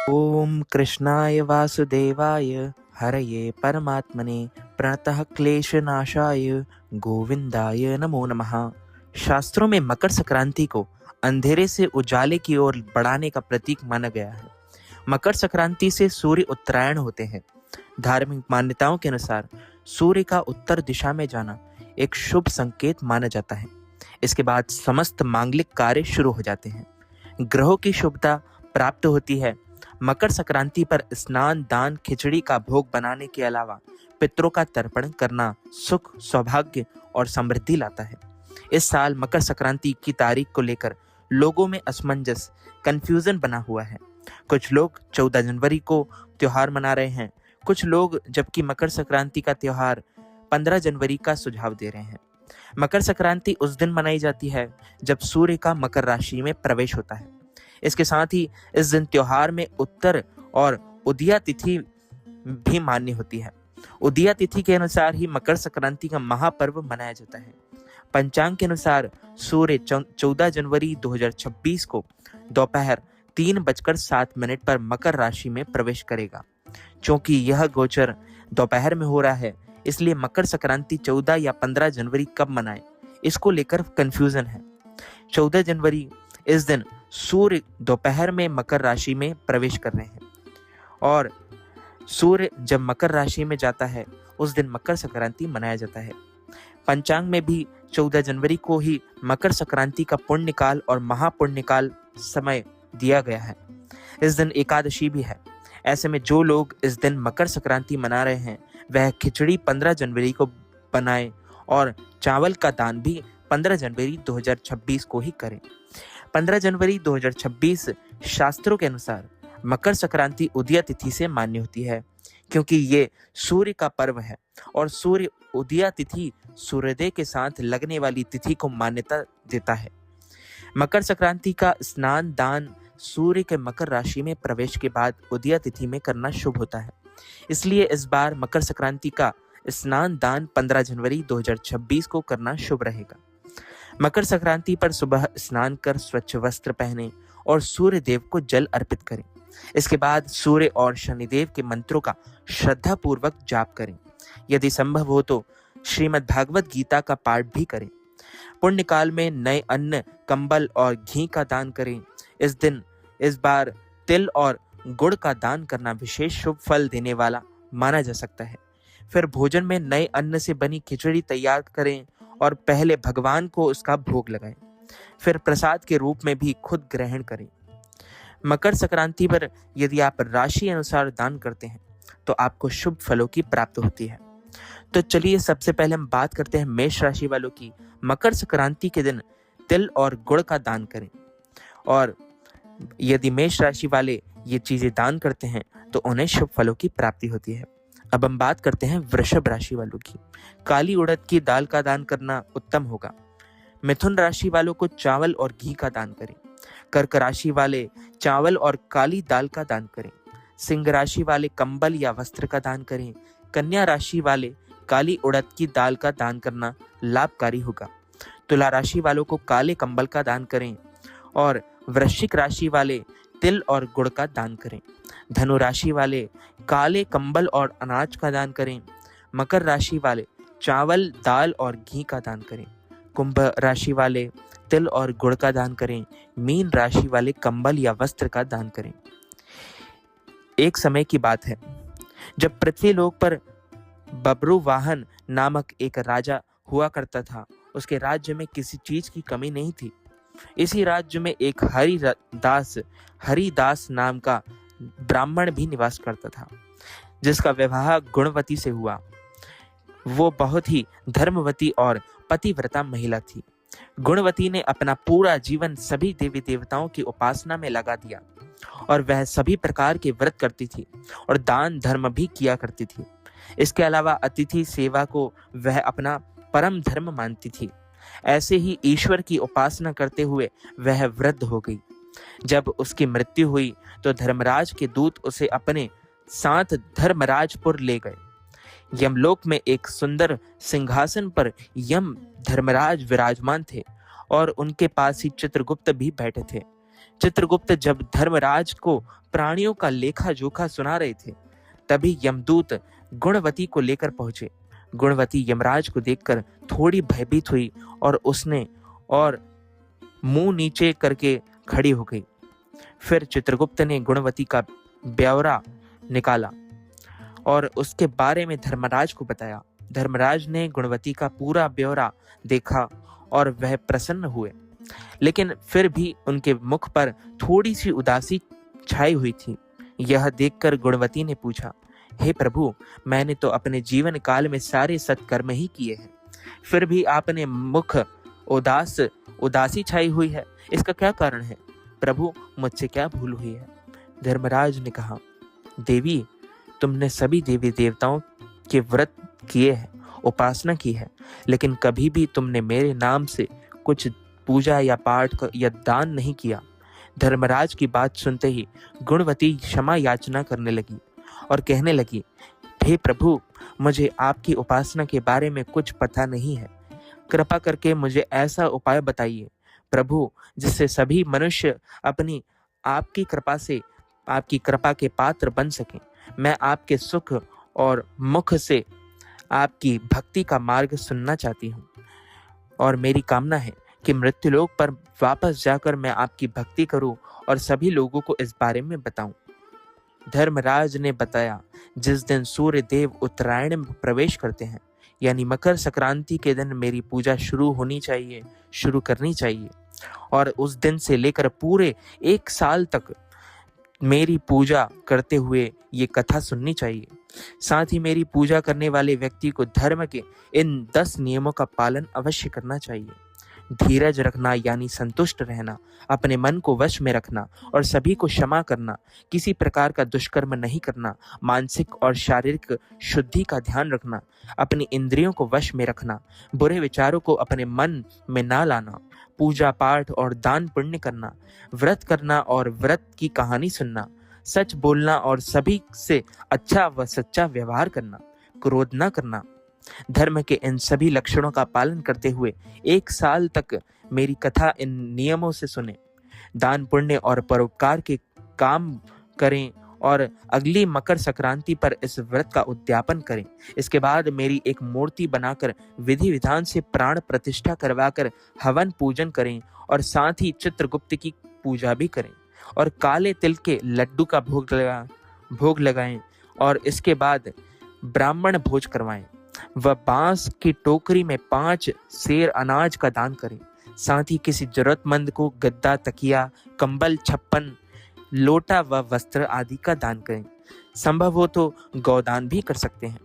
ओम कृष्णाय वासुदेवाय हरये परमात्मने प्रणतः क्लेशनाशाय गोविंदाय नमो नमः। शास्त्रों में मकर संक्रांति को अंधेरे से उजाले की ओर बढ़ाने का प्रतीक माना गया है। मकर संक्रांति से सूर्य उत्तरायण होते हैं। धार्मिक मान्यताओं के अनुसार सूर्य का उत्तर दिशा में जाना एक शुभ संकेत माना जाता है। इसके बाद समस्त मांगलिक कार्य शुरू हो जाते हैं, ग्रहों की शुभता प्राप्त होती है। मकर संक्रांति पर स्नान, दान, खिचड़ी का भोग बनाने के अलावा पितरों का तर्पण करना सुख, सौभाग्य और समृद्धि लाता है। इस साल मकर संक्रांति की तारीख को लेकर लोगों में असमंजस, कंफ्यूजन बना हुआ है। कुछ लोग 14 जनवरी को त्योहार मना रहे हैं, कुछ लोग जबकि मकर संक्रांति का त्योहार 15 जनवरी का सुझाव दे रहे हैं। मकर संक्रांति उस दिन मनाई जाती है जब सूर्य का मकर राशि में प्रवेश होता है। इसके साथ ही इस दिन त्योहार में उत्तर और उदया तिथि भी मान्य होती है। उदया तिथि के अनुसार ही मकर संक्रांति का महापर्व मनाया जाता है। पंचांग के अनुसार सूर्य 14 जनवरी 2026 को दोपहर 3:07 पर मकर राशि में प्रवेश करेगा। क्योंकि यह गोचर दोपहर में हो रहा है, इसलिए मकर संक्रांति 14 या 15 जनवरी कब मनाएं, इसको लेकर कंफ्यूजन है। 14 जनवरी इस दिन सूर्य दोपहर में मकर राशि में प्रवेश कर रहे हैं और सूर्य जब मकर राशि में जाता है उस दिन मकर संक्रांति मनाया जाता है। पंचांग में भी 14 जनवरी को ही मकर संक्रांति का पुण्यकाल और महापुण्यकाल समय दिया गया है। इस दिन एकादशी भी है। ऐसे में जो लोग इस दिन मकर संक्रांति मना रहे हैं वह खिचड़ी 15 जनवरी को बनाएं और चावल का दान भी 15 जनवरी 2026 को ही करें। 15 जनवरी 2026 शास्त्रों के अनुसार मकर संक्रांति उदया तिथि से मान्य होती है, क्योंकि ये सूर्य का पर्व है और सूर्य उदया तिथि सूर्योदय के साथ लगने वाली तिथि को मान्यता देता है। मकर संक्रांति का स्नान, दान सूर्य के मकर राशि में प्रवेश के बाद उदया तिथि में करना शुभ होता है। इसलिए इस बार मकर संक्रांति का स्नान दान 15 जनवरी 2026 को करना शुभ रहेगा। मकर संक्रांति पर सुबह स्नान कर स्वच्छ वस्त्र पहने और सूर्य देव को जल अर्पित करें। इसके बाद सूर्य और शनिदेव के मंत्रों का श्रद्धा पूर्वक जाप करें। यदि संभव हो तो श्रीमद् भागवत गीता का पाठ भी करें। पुण्य काल में नए अन्न, कंबल और घी का दान करें। इस बार तिल और गुड़ का दान करना विशेष शुभ फल देने वाला माना जा सकता है। फिर भोजन में नए अन्न से बनी खिचड़ी तैयार करें और पहले भगवान को उसका भोग लगाएं। फिर प्रसाद के रूप में भी खुद ग्रहण करें। मकर संक्रांति पर यदि आप राशि अनुसार दान करते हैं तो आपको शुभ फलों की प्राप्ति होती है। तो चलिए सबसे पहले हम बात करते हैं मेष राशि वालों की। मकर संक्रांति के दिन तिल और गुड़ का दान करें और यदि मेष राशि वाले ये चीजें दान करते हैं तो उन्हें शुभ फलों की प्राप्ति होती है। अब हम बात करते हैं वृषभ राशि वालों की। काली उड़द की दाल का दान करना उत्तम होगा। मिथुन राशि वालों को चावल और घी का दान करें। कर्क राशि वाले चावल और काली दाल का दान करें। सिंह राशि वाले कंबल या वस्त्र का दान करें। कन्या राशि वाले काली उड़द की दाल का दान करना लाभकारी होगा। तुला राशि वालों को काले कंबल का दान करें और वृश्चिक राशि वाले तिल और गुड़ का दान करें। धनु राशि वाले काले कंबल और अनाज का दान करें। मकर राशि वाले चावल, दाल और घी का दान करें। कुंभ राशि वाले तिल और गुड़ का दान करें। मीन राशि वाले कंबल या वस्त्र का दान करें। एक समय की बात है जब पृथ्वी लोक पर बब्रुवाहन नामक एक राजा हुआ करता था। उसके राज्य में किसी चीज की कमी नहीं थी। इसी राज्य में एक हरिदास नाम का ब्राह्मण भी निवास करता था, जिसका विवाह गुणवती से हुआ। वो बहुत ही धर्मवती और पतिव्रता महिला थी। गुणवती ने अपना पूरा जीवन सभी देवी देवताओं की उपासना में लगा दिया और वह सभी प्रकार के व्रत करती थी और दान धर्म भी किया करती थी। इसके अलावा अतिथि सेवा को वह अपना परम धर्म मानती थी। ऐसे ही ईश्वर की उपासना करते हुए वह वृद्ध हो गई। जब उसकी मृत्यु हुई तो धर्मराज के दूत उसे अपने साथ धर्मराजपुर ले गए। यमलोक में एक सुंदर सिंहासन पर यम धर्मराज विराजमान थे और उनके पास ही चित्रगुप्त भी बैठे थे। चित्रगुप्त जब धर्मराज को प्राणियों का लेखा जोखा सुना रहे थे, तभी यमदूत गुणवती को लेकर पहुंचे। गुणवती यमराज को देखकर थोड़ी भयभीत हुई और मुंह नीचे करके खड़ी हो गई। फिर चित्रगुप्त ने गुणवती का ब्यौरा निकाला और उसके बारे में धर्मराज को बताया। धर्मराज ने गुणवती का पूरा ब्यौरा देखा और वह प्रसन्न हुए, लेकिन फिर भी उनके मुख पर थोड़ी सी उदासी छाई हुई थी। यह देखकर गुणवती ने पूछा, हे प्रभु, मैंने तो अपने जीवन काल में सारे सत्कर्म ही किए हैं, फिर भी आपने मुख उदासी छाई हुई है, इसका क्या कारण है? प्रभु, मुझसे क्या भूल हुई है? धर्मराज ने कहा, देवी, तुमने सभी देवी देवताओं के व्रत किए हैं, उपासना की है, लेकिन कभी भी तुमने मेरे नाम से कुछ पूजा या पाठ या दान नहीं किया। धर्मराज की बात सुनते ही गुणवती क्षमा याचना करने लगी और कहने लगी, हे प्रभु, मुझे आपकी उपासना के बारे में कुछ पता नहीं है, कृपा करके मुझे ऐसा उपाय बताइए प्रभु, जिससे सभी मनुष्य अपनी आपकी कृपा के पात्र बन सकें। मैं आपके सुख और मुख से आपकी भक्ति का मार्ग सुनना चाहती हूँ और मेरी कामना है कि मृत्युलोक पर वापस जाकर मैं आपकी भक्ति करूं और सभी लोगों को इस बारे में बताऊं। धर्मराज ने बताया, जिस दिन सूर्य देव उत्तरायण में प्रवेश करते हैं, यानी मकर संक्रांति के दिन मेरी पूजा शुरू करनी चाहिए और उस दिन से लेकर पूरे 1 साल तक मेरी पूजा करते हुए ये कथा सुननी चाहिए। साथ ही मेरी पूजा करने वाले व्यक्ति को धर्म के इन 10 नियमों का पालन अवश्य करना चाहिए। धीरज रखना यानी संतुष्ट रहना, अपने मन को वश में रखना और सभी को क्षमा करना, किसी प्रकार का दुष्कर्म नहीं करना, मानसिक और शारीरिक शुद्धि का ध्यान रखना, अपनी इंद्रियों को वश में रखना, बुरे विचारों को अपने मन में ना लाना, पूजा पाठ और दान पुण्य करना, व्रत करना और व्रत की कहानी सुनना, सच बोलना और सभी से अच्छा व सच्चा व्यवहार करना, क्रोध न करना। धर्म के इन सभी लक्षणों का पालन करते हुए 1 साल तक मेरी कथा इन नियमों से सुने, दान पुण्य और परोपकार के काम करें और अगली मकर संक्रांति पर इस व्रत का उद्यापन करें। इसके बाद मेरी एक मूर्ति बनाकर विधि विधान से प्राण प्रतिष्ठा करवाकर हवन पूजन करें और साथ ही चित्रगुप्त की पूजा भी करें और काले तिल के लड्डू का भोग लगाएं और इसके बाद ब्राह्मण भोज करवाएं। वह बांस की टोकरी में 5 सेर अनाज का दान करें। साथ ही किसी जरूरतमंद को गद्दा, तकिया, कंबल, छप्पन, लोटा व वस्त्र आदि का दान करें। संभव हो तो गौदान भी कर सकते हैं।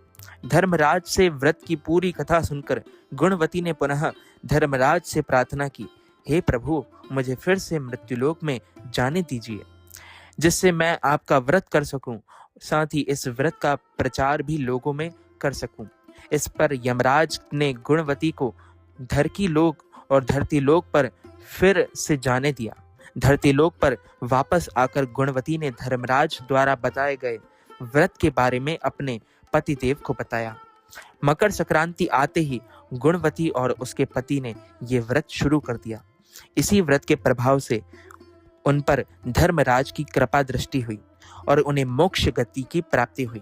धर्मराज से व्रत की पूरी कथा सुनकर गुणवती ने पुनः धर्मराज से प्रार्थना की, हे प्रभु, मुझे फिर से मृत्युलोक में जाने दीजिए, जिससे मैं आपका व्रत कर सकूं, साथ ही इस व्रत का प्रचार भी लोगों में कर सकूं। इस पर यमराज ने गुणवती को धरती लोक पर फिर से जाने दिया। धरती लोक पर वापस आकर गुणवती ने धर्मराज द्वारा बताए गए व्रत के बारे में अपने पतिदेव को बताया। मकर संक्रांति आते ही गुणवती और उसके पति ने ये व्रत शुरू कर दिया। इसी व्रत के प्रभाव से उन पर धर्मराज की कृपा दृष्टि हुई और उन्हें मोक्ष गति की प्राप्ति हुई।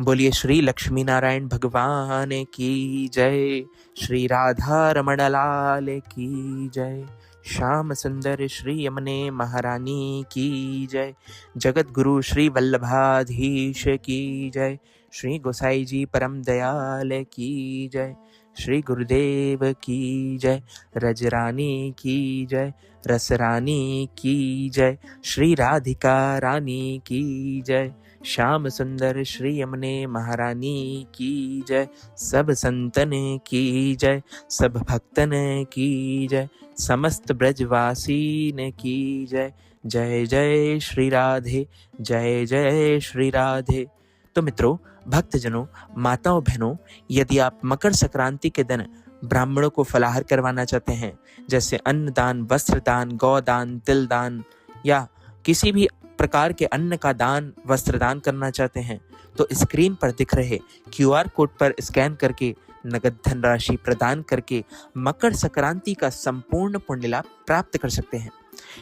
बोलिए श्री लक्ष्मी नारायण भगवान की जय, श्री राधा रमण लाल की जय, श्याम सुंदर श्री यमुने महारानी की जय, जगत गुरु श्री वल्लभाधीश की जय, श्री गोसाई जी परम दयाल की जय, श्री गुरुदेव की जय, रजरानी की जय, रसरानी की जय, श्री राधिका रानी की जय, श्याम सुंदर श्री यमुने महारानी की जय, सब संतन की जय, सब भक्तन की जय, समस्त ब्रजवासीन की जय। जय जय श्री राधे, जय जय श्री राधे। तो मित्रों, भक्तजनों, माताओं, बहनों, यदि आप मकर संक्रांति के दिन ब्राह्मणों को फलाहार करवाना चाहते हैं, जैसे अन्न दान, वस्त्र दान, गौदान, तिल दान या किसी भी प्रकार के अन्न का दान, वस्त्र दान करना चाहते हैं, तो स्क्रीन पर दिख रहे QR कोड पर स्कैन करके नगद धनराशि प्रदान करके मकर संक्रांति का संपूर्ण पुण्य लाभ प्राप्त कर सकते हैं।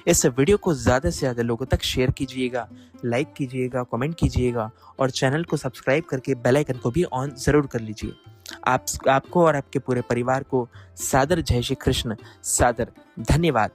इस वीडियो को ज़्यादा से ज़्यादा लोगों तक शेयर कीजिएगा, लाइक कीजिएगा, कमेंट कीजिएगा और चैनल को सब्सक्राइब करके बेल आइकन को भी ऑन ज़रूर कर लीजिए। आपको और आपके पूरे परिवार को सादर जय श्री कृष्ण, सादर धन्यवाद।